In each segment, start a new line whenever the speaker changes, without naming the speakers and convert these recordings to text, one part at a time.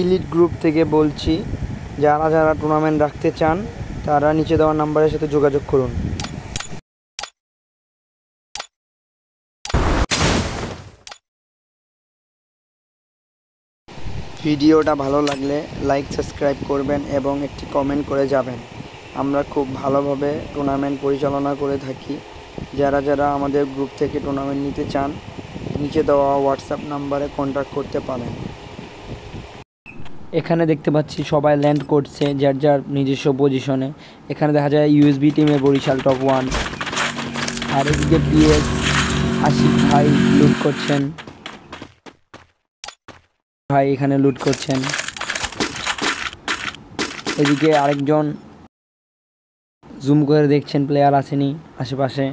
Elite group থেকে বলছি, যারা যারা টুর্নামেন্ট রাখতে চান তারা নিচে দেওয়া নাম্বারের সাথে যোগাযোগ করুন। ভিডিওটা ভালো লাগলে লাইক সাবস্ক্রাইব করবেন এবং একটি কমেন্ট করে যাবেন। আমরা খুব ভালোভাবে টুর্নামেন্ট পরিচালনা করে থাকি। যারা যারা আমাদের গ্রুপ থেকে টুর্নামেন্ট নিতে চান নিচে দেওয়া হোয়াটসঅ্যাপ নাম্বারে কন্ট্যাক্ট করতে পারেন। এখানে দেখতে পাচ্ছি সবাই ল্যান্ড করছে যার যার নিজস্ব পজিশনে। এখানে দেখা যায় ইউএসবি টিমের বরিশাল টপ 1, আর এদিকে পিএস আশিক ভাই লুট করছেন, ভাই এখানে লুট করছেন। এদিকে আরেকজন জুম করে দেখছেন প্লেয়ার আসেনি আশেপাশে।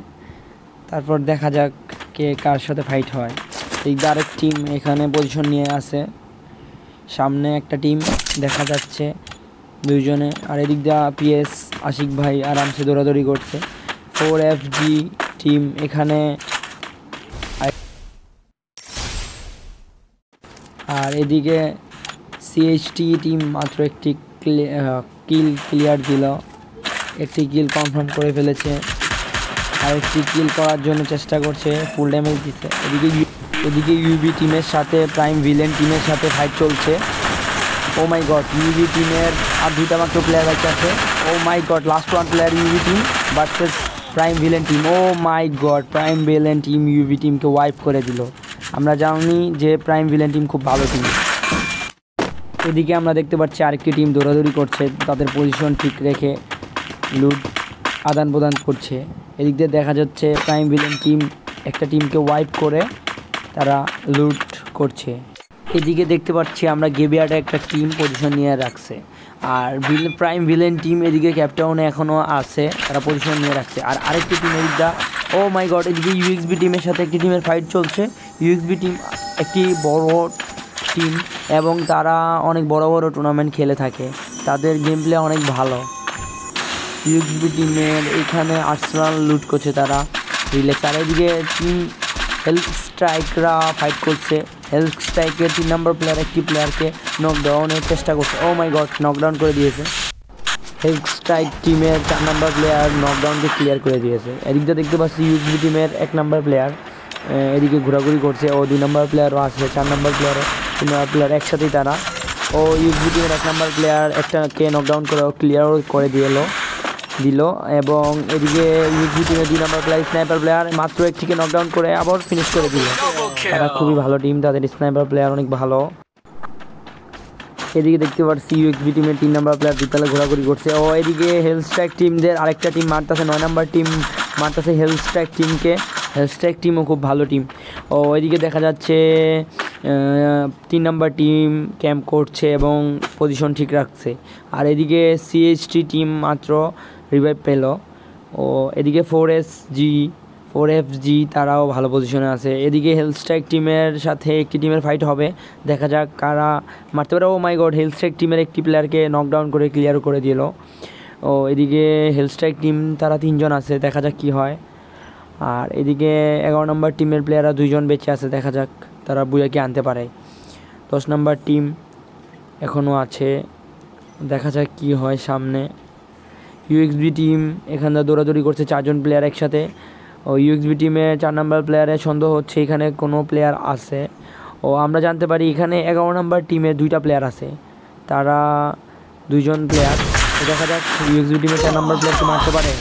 তারপর দেখা যাক কে কার সাথে ফাইট হয়। এদিকে আরেক টিম এখানে পজিশন নিয়ে আছে, সামনে একটা টিম দেখা যাচ্ছে দুইজনে। আর এদিক দিয়ে পিএস আশিক ভাই আরামসে দৌড়াদৌড়ি করছে। 4FG টিম এখানে, আর এদিকে CHT টিম মাত্র একটি কিল ক্লিয়ার দিল, একটি কিল কনফার্ম করে ফেলেছে, আর একটি কিল করার জন্য চেষ্টা করছে, ফুল ড্যামেজ দিচ্ছে। এদিকে ইউবি টিমের সাথে প্রাইম ভিলেন টিমের সাথে ফাইট চলছে। ও মাই গড, ইউবি টিমের আর দুইটা মাত্র প্লেয়ার বাকি আছে। Oh my god, last one player UB team versus prime villain team. Oh my god, prime villain team UB টিমকে ওয়াইপ করে দিল। আমরা জানি যে প্রাইম ভিলেন টিম খুব ভালো টিম। এদিকে আমরা দেখতে পাচ্ছি আরেকটি টিম দৌড়াদৌড়ি করছে, তাদের পজিশন ঠিক রেখে লুট আদান প্রদান করছে। এদিক দিয়ে দেখা যাচ্ছে প্রাইম ভিলেন টিম একটা টিমকে ওয়াইপ করে তারা লুট করছে। এদিকে দেখতে পাচ্ছি আমরা গেবিয়ার্ডে একটা টিম পজিশন নিয়ে রাখছে, আর প্রাইম ভিলেন টিম এদিকে ক্যাপটাউনে এখনও আছে, তারা পজিশন নিয়ে রাখছে। আর আরেকটি টিম এদিকটা, ও মাই গড, এদিকে ইউএক্সবি টিমের সাথে একটি টিমের ফাইট চলছে। ইউএক্সবি টিম একটি বড় টিম এবং তারা অনেক বড় বড় টুর্নামেন্ট খেলে থাকে, তাদের গেম প্লে অনেক ভালো। ইউএক্সবি টিমের এখানে আর্সেনাল লুট করছে তারা রিল্যাক্স। আর এদিকে টিম হেলথ স্ট্রাইকরা ফাইট করছে। হেলথ স্ট্রাইকের 3 নম্বর প্লেয়ার একটি প্লেয়ারকে নকডাউনের চেষ্টা করছে। ও মাই গড, নকডাউন করে দিয়েছে। হেলথ স্ট্রাইক টিমের 4 নম্বর প্লেয়ার নকডাউনকে ক্লিয়ার করে দিয়েছে। এদিকটা দেখতে পাচ্ছি ইউএসবি টিমের 1 নম্বর প্লেয়ার এদিকে ঘোরাঘুরি করছে। ও 2 নম্বর প্লেয়ারও আছে, 4 নম্বর প্লেয়ারও, 3 নম্বর প্লেয়ার একসাথেই তারা। ও ইউএসবি টিমের 1 নম্বর প্লেয়ার একটাকে নকডাউন করে ক্লিয়ারও করে দিল। এবং এদিকে ইউএসবি টিমের 2 নম্বর প্লেয়ার স্নাইপার প্লেয়ার মাত্র একটিকে নকডাউন করে আবার ফিনিশ করে দিল। তারা খুবই ভালো টিম, তাদের স্নাইপার প্লেয়ার অনেক ভালো। এদিকে দেখতে পাচ্ছি ইউএসবি টিমের 3 নম্বর প্লেয়ার বিতালে ঘোরাঘুরি করছে। ও এদিকে হেলথ স্ট্রাইক টিমদের আরেকটা টিম মারতেছে, 9 নম্বর টিম মারতেছে হেলথ স্ট্রাইক টিমকে। হেলথ স্ট্রাইক টিমও খুব ভালো টিম। ও এদিকে দেখা যাচ্ছে 3 নম্বর টিম ক্যাম্প করছে এবং পজিশন ঠিক রাখছে। আর এদিকে CHT টিম মাত্র রিভাইভ পেল। ও এদিকে 4FG তারাও ভালো পজিশনে আছে। এদিকে হেলথ স্ট্রাইক টিমের সাথে একটি টিমের ফাইট হবে, দেখা যাক কারা মারতে পারে। ও মাই গড, হেলথ স্ট্রাইক টিমের একটি প্লেয়ারকে নকডাউন করে ক্লিয়ার করে দিল। ও এদিকে হেলথ স্ট্রাইক টিম তারা 3 জন আছে, দেখা যাক কি হয়। আর এদিকে 11 নম্বর টিমের প্লেয়াররা 2 জন বেঁচে আছে, দেখা যাক তারা বুয়াকে আনতে পারে। 10 নম্বর টিম এখনও আছে, দেখা যাক কি হয় সামনে। ইউএক্সবি টিম এখানে দৌড়াদৌড়ি করছে, 4 জন প্লেয়ার একসাথে। ও ইউএক্সবি টিমের 4 নম্বর প্লেয়ারের সন্দেহ হচ্ছে এখানে কোনো প্লেয়ার আছে। ও আমরা জানতে পারি এখানে 11 নম্বর টিমের 2টা প্লেয়ার আছে, তারা 2 জন প্লেয়ার। দেখা যাক ইউএক্সবি টিমের 4 নম্বর প্লেয়ারকে মারতে পারে।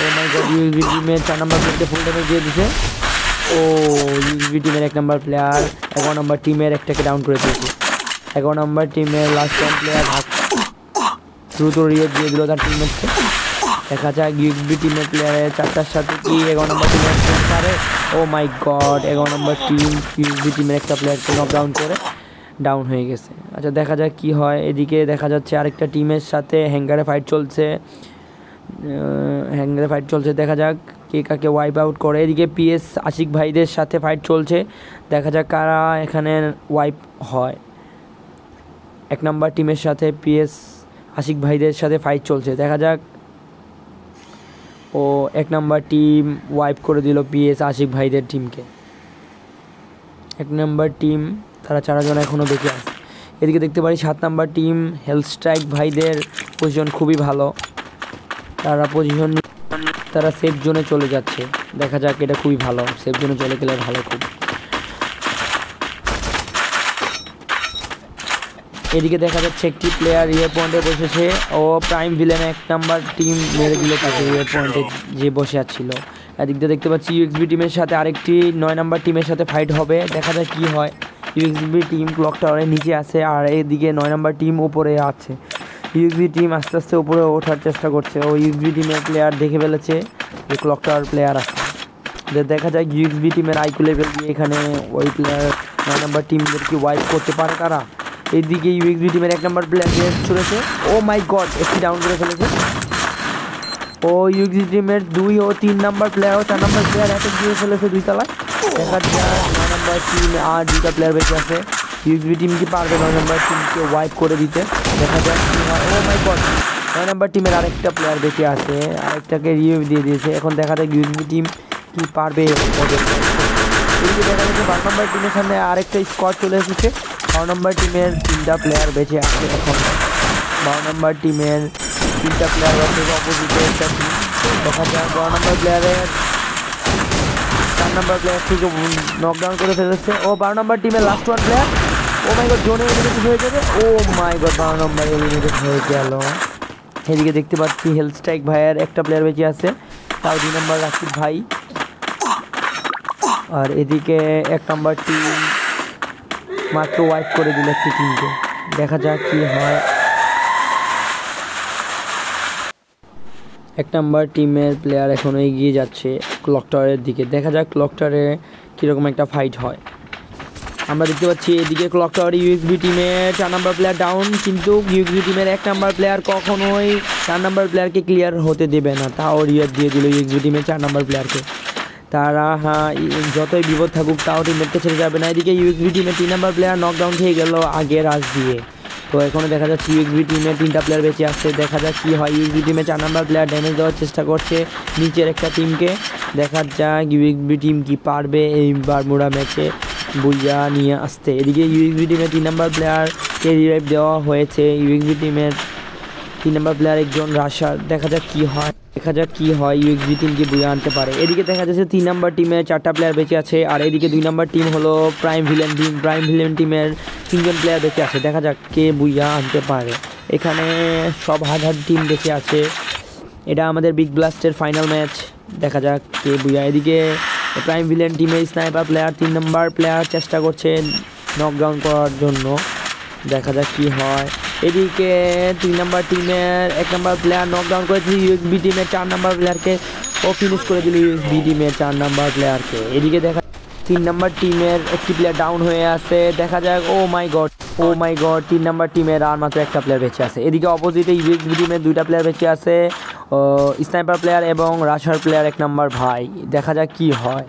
ও মাই গড, ইউএক্সবি টিমের 4 নম্বর প্লেয়ারকে ফুল ড্যামেজ দিয়ে দিছে। ও ইউএক্সবি টিমের 1 নম্বর প্লেয়ার 11 নম্বর টিমের একটাকে ডাউন করে দিয়েছে। 11 নম্বর টিমের লাস্ট 1 প্লেয়ার দ্রুত রিয়েট দিয়ে দিল তার টিমমেটকে। দেখা যাক ইউএক্সবি টিমের প্লেয়ারের 4টার সাথে কি 11 নম্বর টিমের পারে। ও মাই গড, 11 নম্বর টিম ইউএক্সবি টিমের একটা প্লেয়ারকে নকডাউন করে ডাউন হয়ে গেছে। আচ্ছা দেখা যাক কি হয়। এদিকে দেখা যাচ্ছে আরেকটা টিমের সাথে হ্যাঙ্গারে ফাইট চলছে, দেখা যাক কে কাকে ওয়াইপ আউট করে। এদিকে পিএস আশিক ভাইদের সাথে ফাইট চলছে, দেখা যাক কারা এখানে ওয়াইপ হয়। 1 নম্বর টিমের সাথে পিএস আশিক ভাইদের সাথে ফাইট চলছে, দেখা যাক। ও 1 নম্বর টিম ওয়াইপ করে দিল পিএস আশিক ভাইদের টিমকে। 1 নম্বর টিম তারা 4 জন এখনও বেঁচে আছে। এদিকে দেখতে পারি 7 নাম্বার টিম হেলথ স্ট্রাইক ভাইদের পজিশন খুবই ভালো, তারা সেফ জোনে চলে যাচ্ছে। দেখা যাক, এটা খুবই ভালো, সেফ জোনে চলে গেলে ভালো খুব। এদিকে দেখা যাচ্ছে একটি প্লেয়ার রিয়ার পয়েন্টে বসেছে, ও প্রাইম ভিলেন 1 নাম্বার টিম মেরে দিল তাকে রিয়ার পয়েন্টে যে বসে আছিল। এদিক দিয়ে দেখতে পাচ্ছি ইউএক্সবি টিমের সাথে আরেকটি 9 নাম্বার টিমের সাথে ফাইট হবে, দেখা যাক কি হয়। ইউএক্সবি টিম ক্লক টাওয়ারের নিচে আছে আর এদিকে 9 নাম্বার টিম উপরে আছে। ইউএক্সবি টিম আস্তে আস্তে উপরে ওঠার চেষ্টা করছে, ও ইউএক্সবি টিমের প্লেয়ার দেখে ফেলেছে যে ক্লক টাওয়ার প্লেয়ার আছে। দেখা যায় ইউএক্সবি টিমের আইকিউ লেভেল দিয়ে এখানে ওই প্লেয়ার 9 নাম্বার টিমদেরকে ওয়াইপ করতে পারে তারা। এইদিকে ইউএক্সবি টিমের 1 number player ছড়েছে, O my god, একটি ডাউন করে ফেলেছে। ও ইউএক্সবি টিমের 2 ও 3 নাম্বার প্লেয়ার ও 4 নাম্বার প্লেয়ার অ্যাটাক দিয়ে ফেলেছে 2 তলায়। দেখা যায় 9 নাম্বার টিম আর 2টা প্লেয়ার বেঁচে আছে। ইউএক্সবি টিম কি পারবে 9 নাম্বার টিমকে ওয়াইপ করে দিতে? দেখা যায় কি হয়। ও মাই গড, 9 নাম্বার টিমের আরেকটা প্লেয়ার বেঁচে আছে, আরেকটাকে রিভিউ দিয়ে দিয়েছে। এখন দেখা যায় ইউএক্সবি টিম কি পারবে ওদের। এদিকে দেখা যাচ্ছে 12 নাম্বার টিমের সামনে আরেকটা স্কোয়াড চলে এসেছে। 12 নাম্বার টিমের 3টা প্লেয়ার বেঁচে আছে এখন। 12 নাম্বার টিমের 3টা প্লেয়ার আছে অপোজিটে একটা টিম। দেখা যায় 12 নাম্বার প্লেয়ারের 4 নাম্বার প্লেয়ার থেকে নকডাউন করে ফেলেছে। ও 12 নাম্বার টিমের last 1 player, O my god, জোনে এলিমিনেটেড হয়ে যাবে। ও মাই গড, 12 নাম্বার এলিমিনেটেড হয়ে গেল। এদিকে দেখতে পাচ্ছি হেলথ স্ট্রাইক ভাইয়ের একটা প্লেয়ার বেঁচে আছে, তাও 2 নাম্বার রাকিব ভাই। আর এদিকে 1 নাম্বার টিম মাত্র ওয়াইপ করে দিল একটি টিমকে, দেখা যাক কি হয়। 1 নাম্বার টিমের প্লেয়ার এখনও এগিয়ে যাচ্ছে ক্লক টাওয়ারের দিকে, দেখা যাক ক্লক টাওয়ারে কীরকম একটা ফাইট হয়। আমরা দেখতে পাচ্ছি এদিকে ক্লক টাওয়ারে ইউএক্সবি টিমের 4 নাম্বার প্লেয়ার ডাউন, কিন্তু ইউএক্সবি টিমের 1 নাম্বার প্লেয়ার কখনোই 4 নাম্বার প্লেয়ারকে ক্লিয়ার হতে দেবে না, তাও রিয়ার দিয়ে দিল ইউএক্সবি টিমের 4 নাম্বার প্লেয়ারকে। তারা যতই বিপদ থাকুক তাও টিমমেটকে ছেড়ে যাবে না। এদিকে ইউএক্সবি টিমের 3 নাম্বার প্লেয়ার নকডাউন হয়ে গেল আগে রাশ দিয়ে। তো এখনও দেখা যাচ্ছে ইউএক্সবি টিমের 3টা প্লেয়ার বেঁচে আসছে, দেখা যাক কী হয়। ইউএক্সবি টিমের 4 নাম্বার প্লেয়ার ড্যামেজ দেওয়ার চেষ্টা করছে নিচের একটা টিমকে, দেখা যাক ইউএক্সবি টিম কি পারবে এই বারমুডা ম্যাচে বুইয়া নিয়ে আসতে। এদিকে ইউএক্সবি টিমের 3 নাম্বার প্লেয়ারকে রিভাইভ দেওয়া হয়েছে, ইউএক্সবি টিমের 3 নাম্বার প্লেয়ার একজন রাশার, দেখা যাক কি হয়। ইউএক্সবি টিম কি বুইয়া আনতে পারে। এদিকে দেখা যাচ্ছে 3 নাম্বার টিমের 4টা প্লেয়ার বেঁচে আছে, আর এদিকে 2 নাম্বার টিম হলো prime villain team. Prime villain টিমের 3জন প্লেয়ার বেঁচে আছে, দেখা যাক কে বুইয়া আনতে পারে। এখানে সব হাজার টিম বেঁচে আছে, এটা আমাদের বিগ ব্লাস্টের ফাইনাল ম্যাচ, দেখা যাক কে বুইয়া। এদিকে প্রাইম ভিলেন টিমের স্নাইপার প্লেয়ার 3 নাম্বার প্লেয়ার চেষ্টা করছে নকডাউন করার জন্য, দেখা যাক কি হয়। এদিকে 3 নাম্বার টিমের 1 নাম্বার প্লেয়ার নকডাউন করেছে ইউএক্সবি টিমের 4 নাম্বার প্লেয়ারকে, ও ফিনিশ করে দিল ইউএক্সবি টিমের 4 নাম্বার প্লেয়ারকে। এদিকে দেখা 3 নাম্বার টিমের একটি প্লেয়ার ডাউন হয়ে আছে, দেখা যাক। ও মাই গড 3 নাম্বার টিমের আর মাত্র একটা প্লেয়ার বেঁচে আছে। এদিকে অপোজিটে ইউএক্সবি টিমের 2টা প্লেয়ার বেঁচে আছে, স্নাইপার প্লেয়ার এবং রাশার প্লেয়ার 1 নাম্বার ভাই, দেখা যাক কি হয়।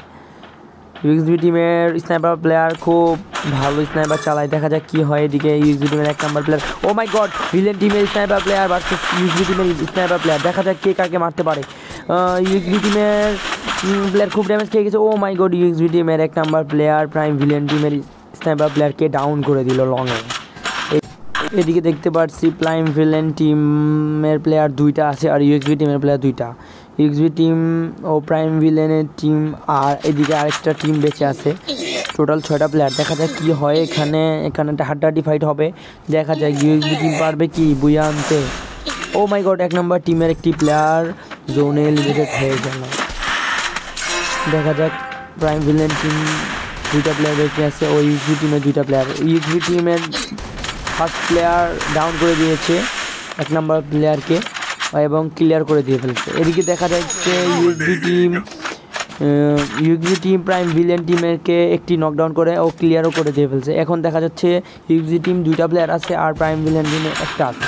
ইউএক্সবি টিমের স্নাইপার প্লেয়ার খুব ভালো স্নাইপার চালায়, দেখা যাক কি হয়। এদিকে ইউএক্সবি টিমের 1 number player, O my god, villain টিমের স্নাইপার প্লেয়ার ভার্সেস ইউএক্সবি টিমের স্নাইপার প্লেয়ার, দেখা যাক কে কাকে মারতে পারে। ইউএক্সবি টিমের প্লেয়ার খুব ড্যামেজ খেয়ে গেছে। ও মাই গড, ইউএক্সবি টিমের 1 নাম্বার প্লেয়ার প্রাইম ভিলেন টিমের স্নাইপার প্লেয়ারকে ডাউন করে দিল লংয়ে। এদিকে দেখতে পাচ্ছি প্রাইম ভিলেন টিমের প্লেয়ার 2টা আছে আর ইউএক্সবি টিমের প্লেয়ার 2টা। ইউএক্সবি টিম ও প্রাইম ভিলেনের টিম আর এদিকে আরেকটা টিম বেঁচে আছে, টোটাল 6টা প্লেয়ার, দেখা যাক কি হয়। এখানে একটা হাড্ডাহাড্ডি ফাইট হবে, দেখা যায় ইউএক্সবি টিম পারবে কি বুইয়া আনতে। ও মাই গড, 1 নাম্বার টিমের একটি প্লেয়ার জোনে এলিমিনেটেড হয়ে গেল, দেখা যাক। প্রাইম ভিলেন টিম 2টা প্লেয়ার বেঁচে আছে, ও ইউএক্সবি টিমের 2টা প্লেয়ার। ইউএক্সবি টিমের ফার্স্ট প্লেয়ার ডাউন করে দিয়েছে 1 নাম্বার প্লেয়ারকে এবং ক্লিয়ার করে দিয়ে ফেলছে। এদিকে দেখা যাচ্ছে ইউএক্সবি টিম প্রাইম ভিলেন টিমেরকে একটি নকডাউন করে ও ক্লিয়ারও করে দিয়ে ফেলছে। এখন দেখা যাচ্ছে ইউএক্সবি টিম 2টা প্লেয়ার আছে আর প্রাইম ভিলেন টিমে একটা আছে।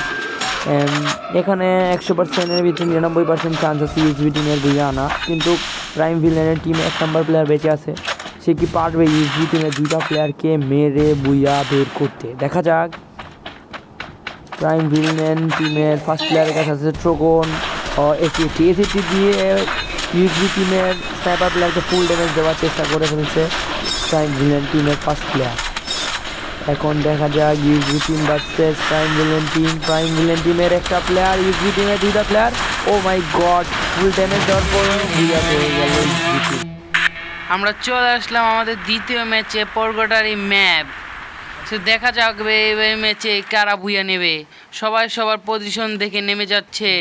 এখানে 100%-এর ভিতরে 99% চান্স আছে ইউএক্সবি টিমের বুইয়া আনা, কিন্তু প্রাইম ভিলেনের টিমে 1 নাম্বার প্লেয়ার বেঁচে আছে, সে কি পারবে ইউএক্সবি টিমের 2টা প্লেয়ারকে মেরে বুইয়া বের করতে, দেখা যাক। প্রাইম ভিলেন টিমের ফার্স্ট প্লেয়ারের কাছে আছে ট্রোগন ও এসিটি দিয়ে ইউএক্সবি টিমের স্নাইপার প্লেয়ারকে ফুল ড্যামেজ দেওয়ার চেষ্টা করে ফেলছে প্রাইম ভিলেন টিমের ফার্স্ট প্লেয়ার। এখন দেখা যাক USB team versus prime villain team. Prime villain টিমের একটা প্লেয়ার, ইউএসবি টিমের দুইটা player. O my god, full damage দেওয়ার পর হয়ে গেল ইউএসবি টিম।
আমরা চলে আসলাম আমাদের দ্বিতীয় ম্যাচে, পরগটারি ম্যাপ। তো দেখা যাক এই ম্যাচে কারা ভুইয়া নেবে। সবাই সবার পজিশন দেখে নেমে যাচ্ছে।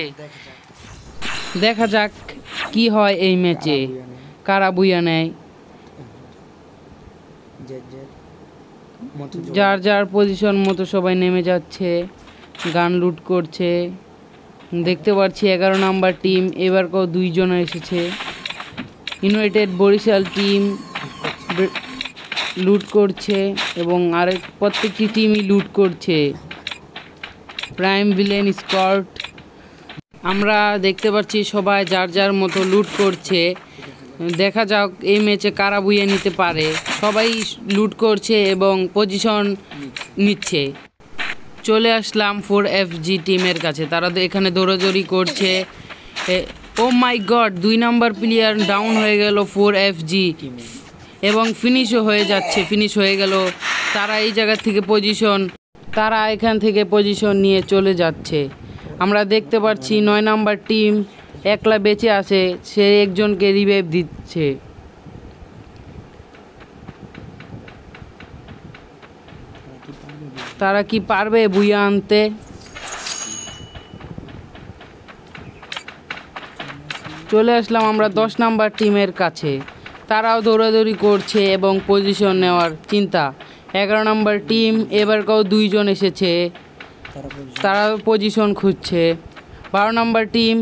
দেখা যাক কি হয় এই ম্যাচে, কারা ভুইয়া নেয়। যার যার পজিশন মতো সবাই নেমে যাচ্ছে, গান লুট করছে। দেখতে পাচ্ছি 11 নাম্বার টিম এবার কেউ 2 জন এসেছে। ইউনাইটেড বরিশাল টিম লুট করছে এবং আরেক প্রত্যেকটি টিমই লুট করছে। প্রাইম ভিলেন স্কট, আমরা দেখতে পাচ্ছি সবাই যার যার মতো লুট করছে। দেখা যাক এই ম্যাচে কারা বুইয়ে নিতে পারে। সবাই লুট করছে এবং পজিশন নিচ্ছে। চলে আসলাম 4FG টিমের কাছে, তারা এখানে দৌড়াদৌড়ি করছে। ও my god, 2 number player down হয়ে গেল 4FG এবং ফিনিশও হয়ে যাচ্ছে, ফিনিশ হয়ে গেল। তারা এই জায়গা থেকে তারা এখান থেকে পজিশন নিয়ে চলে যাচ্ছে। আমরা দেখতে পাচ্ছি 9 নাম্বার টিম একলা বেঁচে আছে, সে একজনকে রিভাইভ দিচ্ছে। তারা কি পারবে বুইয়া আনতে? চলে আসলাম আমরা 10 নাম্বার টিমের কাছে, তারাও দৌড়াদৌড়ি করছে এবং পজিশন নেওয়ার চিন্তা। 11 নাম্বার টিম এবার কেউ 2 জন এসেছে, তারা পজিশন খুঁজছে। 12 নাম্বার টিম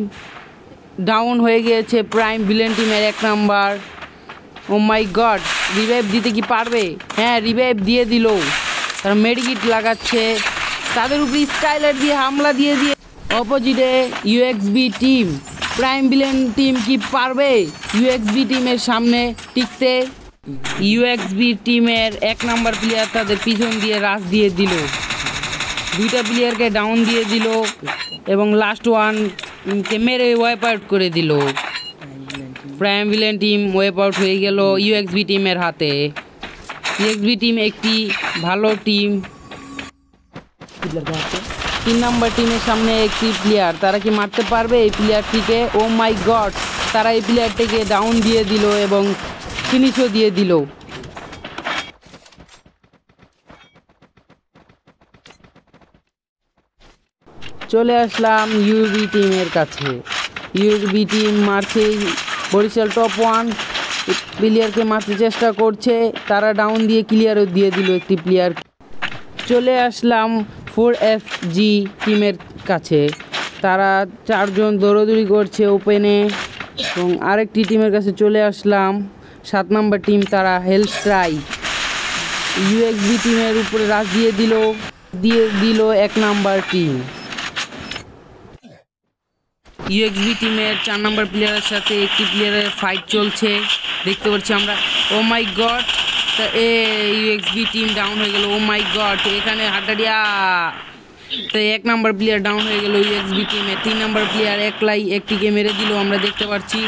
ডাউন হয়ে গিয়েছে প্রাইম ভিলেন টিমের 1 number. O my god, revive দিতে কি পারবে? হ্যাঁ, রিভাইভ দিয়ে দিল। তারা মেডিকিট লাগাচ্ছে, তাদের উপরে স্কাইলার দিয়ে হামলা দিয়ে অপোজিটে ইউএক্সবি টিম। প্রাইম ভিলেন টিম কি পারবে ইউএক্সবি টিমের সামনে টিকতে? ইউএক্সবি টিমের 1 নাম্বার প্লেয়ার তাদের পিছন দিয়ে রাশ দিয়ে দিল, 2টা প্লেয়ারকে ডাউন দিয়ে দিল এবং লাস্ট ওয়ানকে মেরে ওয়াইপ আউট করে দিল। Prime villain team wipe out হয়ে গেল ইউএক্সবি টিমের হাতে। ইউএক্সবি টিম একটি ভালো টিম। 3 নাম্বার টিমের সামনে একটি প্লেয়ার, তারা কি মারতে পারবে এই প্লেয়ারটিকে? ও মাই গড, তারা এই প্লেয়ারটিকে ডাউন দিয়ে দিল এবং ফিনিশও দিয়ে দিল। চলে আসলাম ইউবি টিমের কাছে। ইউবি টিম মারছে বরিশাল টপ 1 প্লেয়ারকে মারতে চেষ্টা করছে, তারা ডাউন দিয়ে ক্লিয়ারও দিয়ে দিল একটি প্লেয়ার। চলে আসলাম 4FG টিমের কাছে, তারা 4 জন দৌড়াদৌড়ি করছে ওপেনে এবং আরেকটি টিমের কাছে চলে আসলাম 7 নাম্বার টিম, তারা হেল স্ট্রাইক। ইউএক্সবি টিমের উপরে রাশ দিয়ে দিল 1 নাম্বার টিম। ইউএক্সবি টিমের 4 নাম্বার প্লেয়ারের সাথে একটি প্লেয়ারের ফাইট চলছে, দেখতে পাচ্ছি আমরা। ও মাই গড, ইউএক্সবি টিম ডাউন হয়ে গেল। ও মাই গড, এখানে হাড্ডাডিয়া। তো 1 নাম্বার প্লেয়ার ডাউন হয়ে গেল ইউএক্সবি টিমে। 3 নাম্বার প্লেয়ার একলাই একটিকে মেরে দিল, আমরা দেখতে পাচ্ছি,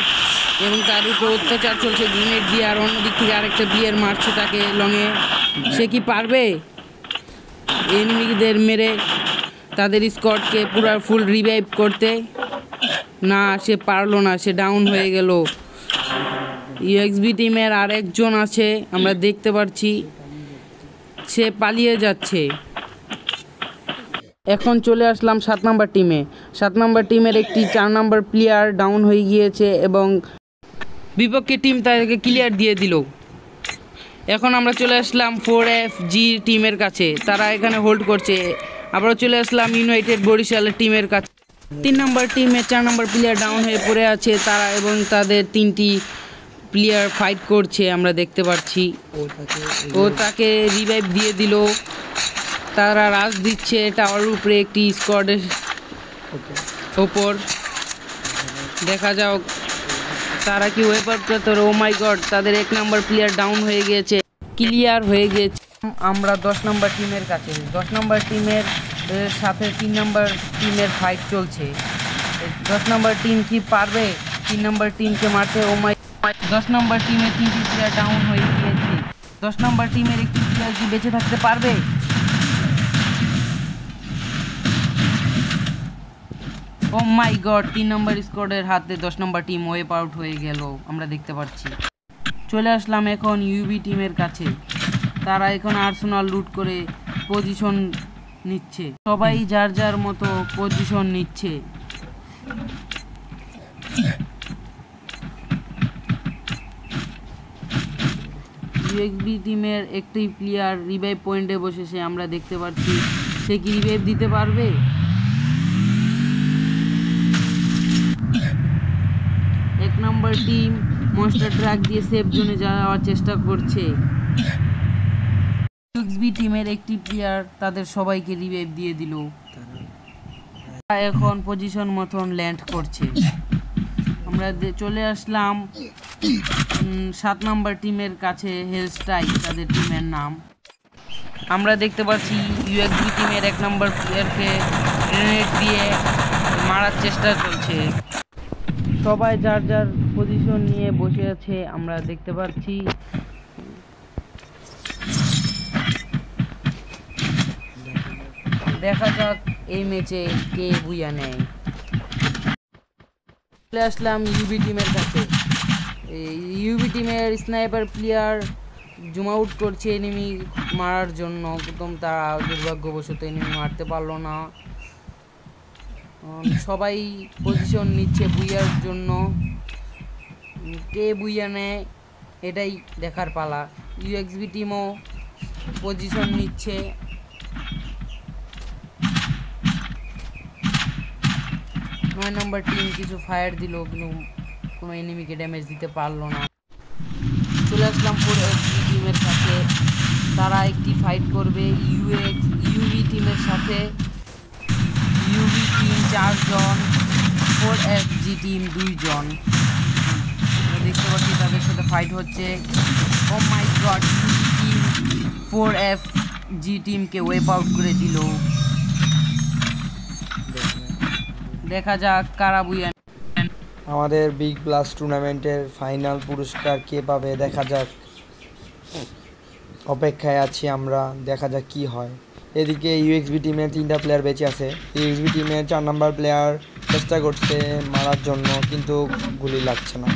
এবং তার উপর অত্যাচার চলছে গ্রেনেড দিয়ে। আর অন্যদিক থেকে আরেকটা প্লেয়ার মারছে তাকে লংয়ে। সে কি পারবে এনিমিদের মেরে তাদের স্কোয়াডকে পুরো ফুল রিভাইভ করতে? না, সে পারলো না, সে ডাউন হয়ে গেল। ইউএক্সবি টিমের আরেকজন আছে, আমরা দেখতে পাচ্ছি, সে পালিয়ে যাচ্ছে। এখন চলে আসলাম 7 নাম্বার টিমে। 7 নাম্বার টিমের একটি 4 নাম্বার প্লেয়ার ডাউন হয়ে গিয়েছে এবং বিপক্ষে টিম তাদেরকে ক্লিয়ার দিয়ে দিল। এখন আমরা চলে আসলাম 4FG টিমের কাছে, তারা এখানে হোল্ড করছে। আবারও চলে আসলাম ইউনাইটেড বরিশাল টিমের কাছে। 3 নাম্বার টিমে 4 নাম্বার প্লেয়ার ডাউন হয়ে পড়ে আছে, তারা এবং তাদের 3টি প্লেয়ার ফাইট করছে, আমরা দেখতে পাচ্ছি। ও তাকে রিভাইভ দিয়ে দিল। তারা রাশ দিচ্ছে টাওয়ার উপরে একটি স্কোয়াডের ওপর। দেখা যাক তারা কি ওয়েপ আউট করতে পারে। ও মাই গড, তাদের 1 নাম্বার প্লেয়ার ডাউন হয়ে গিয়েছে, ক্লিয়ার হয়ে গিয়েছে। আমরা 10 নাম্বার টিমের কাছে। 10 নাম্বার টিমের সাথে 3 নাম্বার টিমের ফাইট চলছে। 10 নাম্বার টিম কি পারবে 3 নাম্বার টিমকে মারতে? ও মাই, 10 নাম্বার টিমে 3টি প্লেয়ার ডাউন হয়ে গিয়েছে। 10 নম্বর টিমের একটি প্লেয়ার কি বেঁচে থাকতে পারবে? ও মাই গড, 3 নম্বর স্কোয়াডের হাতে 10 নম্বর টিম ওয়েপ আউট হয়ে গেল আমরা দেখতে পাচ্ছি। চলে আসলাম এখন ইউবি টিমের কাছে। তারা এখন আর্সেনাল লুট করে পজিশন নিচ্ছে, সবাই যার যার মতো পজিশন নিচ্ছে। ইউএক্সবি টিমের একটি প্লেয়ার রিভাইভ পয়েন্টে বসেছে আমরা দেখতে পাচ্ছি। সে কি রিভাইভ দিতে পারবে? এক নম্বর টিম মনস্টার ট্রাক দিয়ে সেফ জোনে যাওয়ার চেষ্টা করছে। ইউএক্সবি টিমের একটি প্লেয়ার তাদের সবাইকে রিভাইভ দিয়ে দিল। তারা এখন পজিশন মতন ল্যান্ড করছে। আমরা চলে আসলাম 7 নম্বর টিমের কাছে, হেলস্টাইক তাদের টিমের নাম। আমরা দেখতে পাচ্ছি ইউএক্সবি টিমের 1 নম্বর প্লেয়ারকে গ্রেনেড দিয়ে মারার চেষ্টা চলছে। সবাই যার যার পজিশন নিয়ে বসে আছে আমরা দেখতে পাচ্ছি। দেখা যাক এই ম্যাচে কে বুইয়া নেয়। চলে আসলাম ইউবি টিমের কাছে। ইউবি টিমের স্নাইপার প্লেয়ার জুম আউট করছে এনিমি মারার জন্য। প্রথম তারা দুর্ভাগ্যবশত এনিমি মারতে পারলো না। সবাই পজিশন নিচ্ছে বুইয়ার জন্য। কে বুইয়া নেয় এটাই দেখার পালা। ইউএক্সবি টিমও পজিশন নিচ্ছে। নয় নম্বর টিম কিছু ফায়ার দিল কিন্তু কোনো এনিমিকে ড্যামেজ দিতে পারলো না। চলে আসলাম 4XG টিমের কাছে। তারা একটি ফাইট করবে ইউবি টিমের সাথে। ইউবি টিম 4 জন, 4XG টিম 2 জন। দেখতে পাচ্ছি তাদের সাথে ফাইট হচ্ছে। ও my god, UV team 4XG টিমকে ওয়েপ আউট করে দিল। দেখা যাক কারা বুইয়া।
আমাদের বিগ ব্লাস্ট টুর্নামেন্টের ফাইনাল পুরস্কার কে পাবে দেখা যাক। অপেক্ষায় আছি আমরা, দেখা যাক কি হয়। এদিকে ইউএক্সবি টিমের 3টা প্লেয়ার বেঁচে আছে। ইউএক্সবি টিমের 4 নম্বর প্লেয়ার চেষ্টা করছে মারার জন্য কিন্তু গুলি লাগছে না।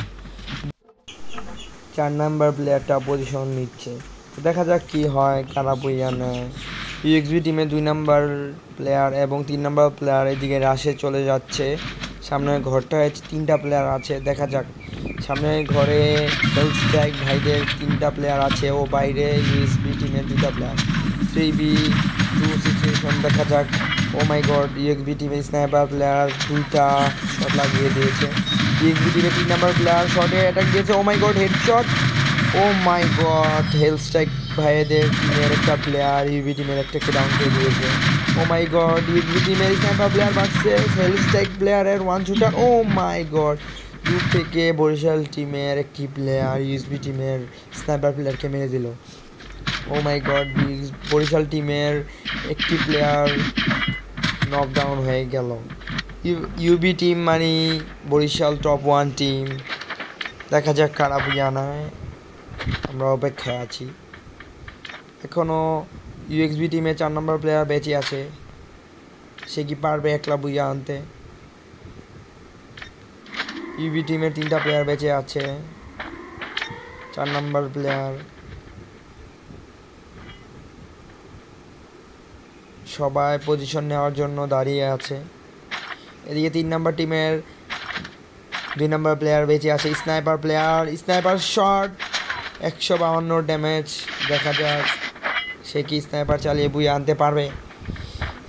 4 নম্বর প্লেয়ারটা পজিশন নিচ্ছে, দেখা যাক কি হয়, কারা বইয়া নেয়। ইউএক্সবি টিমে 2 নম্বর প্লেয়ার এবং 3 নম্বর প্লেয়ার এদিকে রাশে চলে যাচ্ছে। সামনের ঘরটায় 3টা প্লেয়ার আছে, দেখা যাক। সামনের ঘরে হেলস্ট্রাইক ভাইদের 3টা প্লেয়ার আছে ও বাইরে ইউএক্সবি টিমের 2টা প্লেয়ার। 3v2 সিচুয়েশন, দেখা যাক। ও মাই গড, ইউএক্সবি টিমের স্নাইপার প্লেয়ার 2টা শট লাগিয়ে দিয়েছে। ইউএক্সবি টিমের 3 নম্বর প্লেয়ার শটে অ্যাটাক দিয়েছে। ও my god, headshot. O my god, হেলস্ট্রাইক ভাইদের টিমের একটা প্লেয়ার ইউবি টিমের একটাকে ডাউন করে দিয়েছে। ও মাই গড, ইউবি টিমের স্নাইপার প্লেয়ার মারছে হেলস্ট্রাইক প্লেয়ারের 1 শুটার। ও মাই গড, দূর থেকে বরিশাল টিমের একটি প্লেয়ার ইউএসবি টিমের স্নাইপার প্লেয়ারকে মেরে দিল। ও মাই গড, বরিশাল টিমের একটি প্লেয়ার নকডাউন হয়ে গেল। ইউবি টিম মানে বরিশাল টপ 1 টিম। দেখা যাক কারা বুইয়া নেয়, আমরা অপেক্ষায় আছি। এখনও ইউএক্সবি টিমে 4 নম্বর প্লেয়ার বেঁচে আছে, সে কি পারবে একলা বুইয়া আনতে? ইউবি টিমের 3টা প্লেয়ার বেঁচে আছে, 4 নম্বর প্লেয়ার সবাই পজিশন নেওয়ার জন্য দাঁড়িয়ে আছে। এদিকে 3 নম্বর টিমের 2 নম্বর প্লেয়ার বেঁচে আছে, স্নাইপার শট 152 ড্যামেজ। দেখা যাক সে কি স্নাইপার চালিয়ে বুইয়া আনতে পারবে।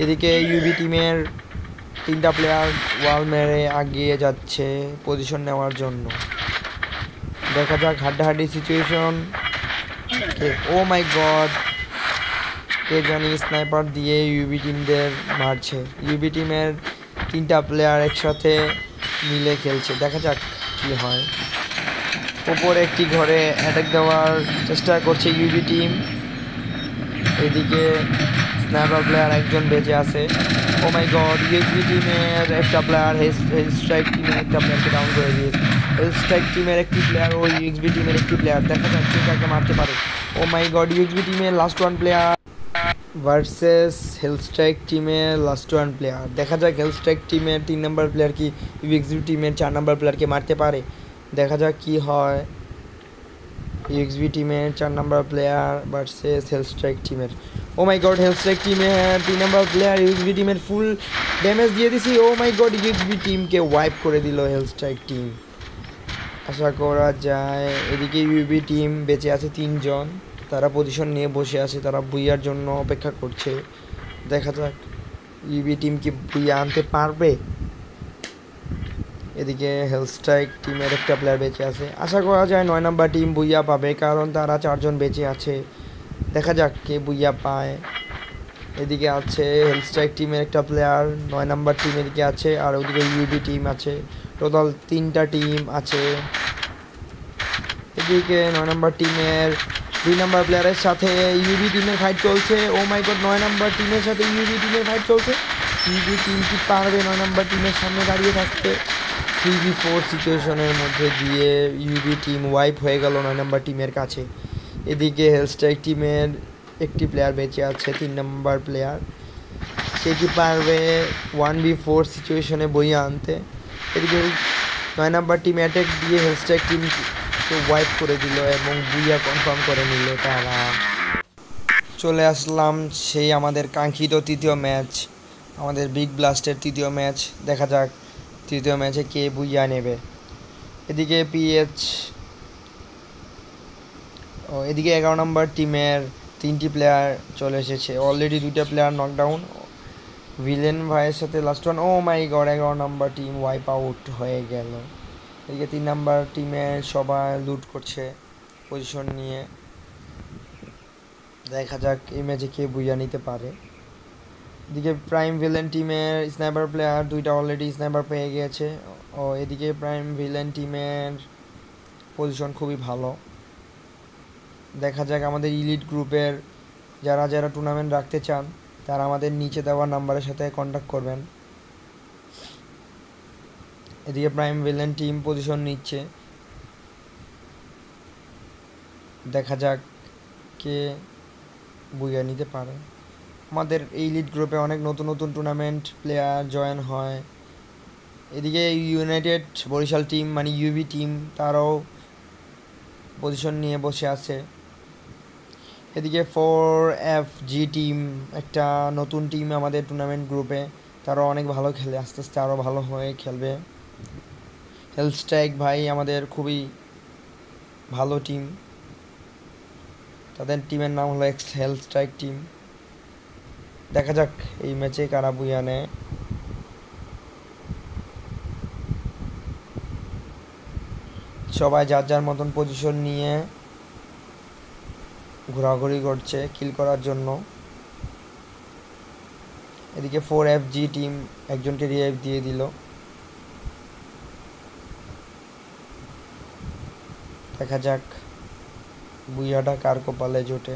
এদিকে ইউবি টিমের 3টা প্লেয়ার ওয়াল মেরে এগিয়ে যাচ্ছে পজিশন নেওয়ার জন্য। দেখা যাক হাড্ডাহাড্ডি সিচুয়েশন। ও মাই গড, কে জানি স্নাইপার দিয়ে ইউবি টিমদের মারছে। ইউবি টিমের 3টা প্লেয়ার একসাথে মিলে খেলছে, দেখা যাক কি হয়। ওপরে একটি ঘরে অ্যাটাক দেওয়ার চেষ্টা করছে ইউবি টিম। এদিকে স্নাইপার প্লেয়ার একজন বেঁচে আছে। ও মাই গড, ইউএক্সবি টিমের একটা প্লেয়ার হেলস্ট্রাইক টিমের একটা প্লেয়ারকে ডাউন করে দিয়েছে। হেলস্ট্রাইক টিমের একটি প্লেয়ার ও ইউএক্সবি টিমের একটি প্লেয়ার, দেখা যাক কে কাকে মারতে পারে। ও ও মাই গড, ইউএক্সবি টিমের লাস্ট ওয়ান প্লেয়ার ভার্সেস হেলস্ট্রাইক টিমের লাস্ট ওয়ান প্লেয়ার। দেখা যাক হেলস্ট্রাইক টিমের 3 নম্বর প্লেয়ার কি ইউএক্সবি টিমের 4 নম্বর প্লেয়ারকে মারতে পারে। দেখা যাক কি হয়। ইউএক্সবি টিমের 4 নম্বর প্লেয়ার ভার্সেস হেলস্ট্রাইক টিমের। ও মাই গড, হেলস্ট্রাইক টিমের 3 নম্বর প্লেয়ার ইউএক্সবি টিমের ফুল ড্যামেজ দিয়ে দিছি। ও মাই গড, ইউএক্সবি টিমকে ওয়াইপ করে দিল হেলস্ট্রাইক টিম। আশা করা যায় এদিকে ইউবি টিম বেঁচে আছে 3 জন, তারা পজিশন নিয়ে বসে আছে, তারা বুইয়ার জন্য অপেক্ষা করছে। দেখা যাক ইউবি টিম কি বুইয়া আনতে পারবে। এদিকে হেলস্ট্রাইক টিমের একটা প্লেয়ার বেঁচে আছে, আশা করা যায় 9 নম্বর টিম বুইয়া পাবে, কারণ তারা 4 জন বেঁচে আছে। দেখা যাক কে বুইয়া পায়। এদিকে আছে হেলস্ট্রাইক টিমের একটা প্লেয়ার 9 নম্বর টিম এদিকে আছে, আর ওদিকে ইউবি টিম আছে। টোটাল 3টা টিম আছে। এদিকে 9 নম্বর টিমের 2 নম্বর প্লেয়ারের সাথে ইউবি টিমের ফাইট চলছে। ও মাই গড, 9 নম্বর টিমের সাথে ইউবি টিমের ফাইট চলছে। ইউবি টিম কি পারবে 9 নম্বর টিমের সামনে দাঁড়িয়ে থাকতে? 3v4 সিচুয়েশনের মধ্যে দিয়ে ইউবি টিম ওয়াইপ হয়ে গেল 9 নম্বর টিমের কাছে। এদিকে হেলস্ট্রাইক টিমের একটি প্লেয়ার বেঁচে আছে, 3 নম্বর প্লেয়ার। সে কি পারবে 1v4 সিচুয়েশনে বইয়ে আনতে? এদিকে 9 নম্বর টিম অ্যাটাক দিয়ে হেলস্ট্রাইক টিমকে ওয়াইপ করে দিল এবং বুইয়া কনফার্ম করে নিল তারা। চলে আসলাম সেই আমাদের কাঙ্ক্ষিত তৃতীয় ম্যাচ, আমাদের বিগ ব্লাস্টের তৃতীয় ম্যাচ। দেখা যাক তৃতীয় ম্যাচে কে বুইয়া নেবে। এদিকে এদিকে 11 নম্বর টিমের 3টি প্লেয়ার চলে এসেছে, অলরেডি 2টা প্লেয়ার নকডাউন। ভিলেন ভাইয়ের সাথে last one. O my god, 11 number team wipe out হয়ে গেল। এদিকে 3 নম্বর টিমের সবাই লুট করছে পজিশন নিয়ে। দেখা যাক এই ম্যাচে কে বুইয়া নিতে পারে। এদিকে প্রাইম ভিলেন টিমের স্নাইপার প্লেয়ার 2টা অলরেডি স্নাইপার পেয়ে গিয়েছে। ও এদিকে প্রাইম ভিলেন টিমের পজিশন খুবই ভালো। দেখা যাক আমাদের ইলিট গ্রুপের যারা যারা টুর্নামেন্ট রাখতে চান তারা আমাদের নিচে দেওয়া নাম্বারের সাথে কন্ট্যাক্ট করবেন। এদিকে প্রাইম ভিলেন টিম পজিশন নিচ্ছে। দেখা যাক কে বুইয়া নিতে পারে। আমাদের এই লিড গ্রুপে অনেক নতুন নতুন টুর্নামেন্ট প্লেয়ার জয়েন হয়। এদিকে ইউনাইটেড বরিশাল টিম মানে ইউবি টিম, তারাও পজিশন নিয়ে বসে আছে। এদিকে 4FG টিম একটা নতুন টিম আমাদের টুর্নামেন্ট গ্রুপে, তারাও অনেক ভালো খেলে, আস্তে আস্তে আরও ভালো হয়ে খেলবে। হেলস্ট্রাইক ভাই আমাদের খুবই ভালো টিম, তাদের টিমের নাম হলো হেলস্ট্রাইক টিম। দেখা যাক এই ম্যাচে কারা বুইয়া নেয়। সবাই যার যার মতন পজিশন নিয়ে ঘোরাঘুরি করছে কিল করার জন্য। এদিকে 4FG টিম একজনকে রিভাইভ দিয়ে দিল। দেখা যাক বুইয়াটা কার কপালে জোটে।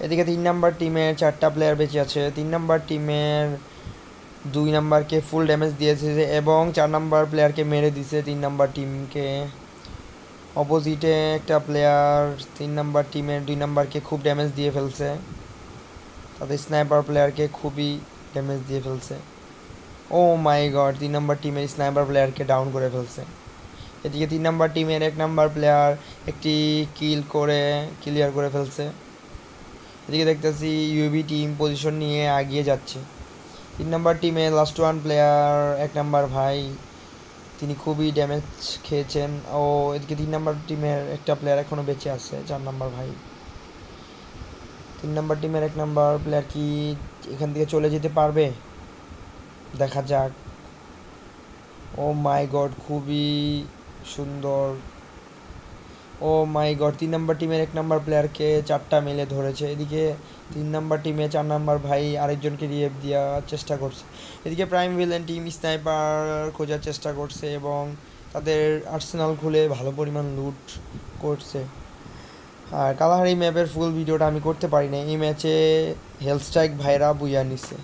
এদিকে 3 নম্বর টিমের 4টা প্লেয়ার বেঁচে আছে। 3 নম্বর টিমের 2 নম্বরকে ফুল ড্যামেজ দিয়েছে এবং 4 নম্বর প্লেয়ারকে মেরে দিছে 3 নম্বর টিমকে। অপোজিটে একটা প্লেয়ার 3 নম্বর টিমের 2 নম্বরকে খুব ড্যামেজ দিয়ে ফেলছে, তাদের স্নাইপার প্লেয়ারকে খুবই ড্যামেজ দিয়ে ফেলছে। ও মাই গড, 3 নম্বর টিমের স্নাইপার প্লেয়ারকে ডাউন করে ফেলছে। এদিকে 3 নম্বর টিমের 1 নম্বর প্লেয়ার একটি ক্লিয়ার করে ফেলছে। এদিকে দেখতেছি ইউবি টিম পজিশন নিয়ে এগিয়ে যাচ্ছে। 3 নম্বর টিমে লাস্ট ওয়ান প্লেয়ার 1 নম্বর ভাই, তিনি খুবই ড্যামেজ খেয়েছেন। ও এদিকে 3 নম্বর টিমের একটা প্লেয়ার এখনও বেঁচে আছে, 4 নম্বর ভাই। 3 নম্বর টিমের 1 নম্বর প্লেয়ার কি এখান থেকে চলে যেতে পারবে? দেখা যাক। ও মাই গড, খুবই সুন্দর। ও মাই গড, 3 নম্বর টিমের 1 নম্বর প্লেয়ারকে 4টা মিলে ধরেছে। এদিকে 3 নম্বর টিমে 4 নম্বর ভাই আরেকজনকে রিভাইভ দেওয়ার চেষ্টা করছে। এদিকে প্রাইম ভিলেন টিম স্নাইপার খোঁজার চেষ্টা করছে এবং তাদের আর্সেনাল খুলে ভালো পরিমাণ লুট করছে। আর কালাহারি ম্যাপের ফুল ভিডিওটা আমি করতে পারি না, এই ম্যাচে হেলস্ট্রাইক ভাইরা বুইয়া নিছে।